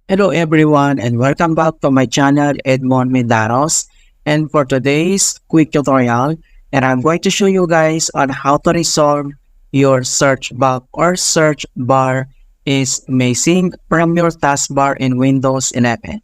Hello everyone and welcome back to my channel Edmond Medaros, and for today's quick tutorial and I'm going to show you guys on how to resolve your search box or search bar is missing from your taskbar in Windows 11.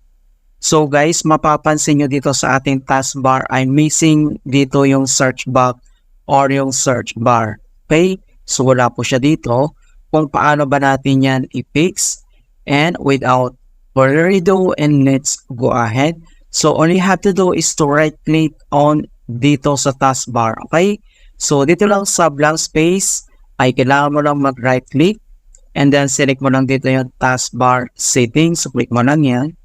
So guys, mapapansin nyo dito sa ating taskbar ay missing dito yung search box or yung search bar. Okay? So wala po siya dito. Kung paano ba natin yan i-fix, and without further ado, and let's go ahead. So all you have to do is to right click on dito sa taskbar. Okay? So dito lang sa blank space ay kailangan mo lang mag right click and then select mo lang dito yung taskbar settings. So click mo lang yan.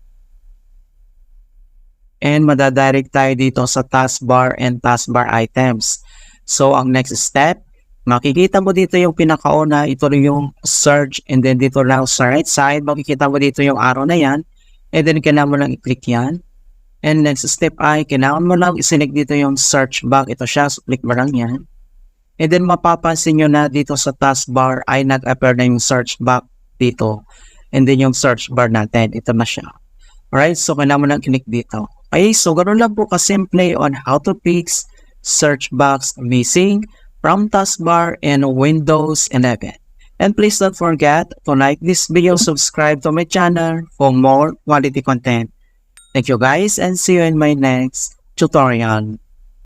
And madadirect tayo dito sa taskbar and taskbar items. So ang next step, makikita mo dito yung pinakauna, ito rin yung search, and then dito lang sa right side, makikita mo dito yung arrow na yan, and then kailangan mo lang i-click yan. And next step ay, kailangan mo lang i-select dito yung search box, ito siya, so click mo lang yan. And then mapapansin nyo na dito sa taskbar ay nag-appear na yung search box dito. And then yung search bar natin, ito na siya. Alright, so kailangan mo lang i-click dito. Okay, so ganoon lang po kasimple on how to fix search box missing from taskbar in Windows 11. And please don't forget to like this video, subscribe to my channel for more quality content. Thank you guys and see you in my next tutorial.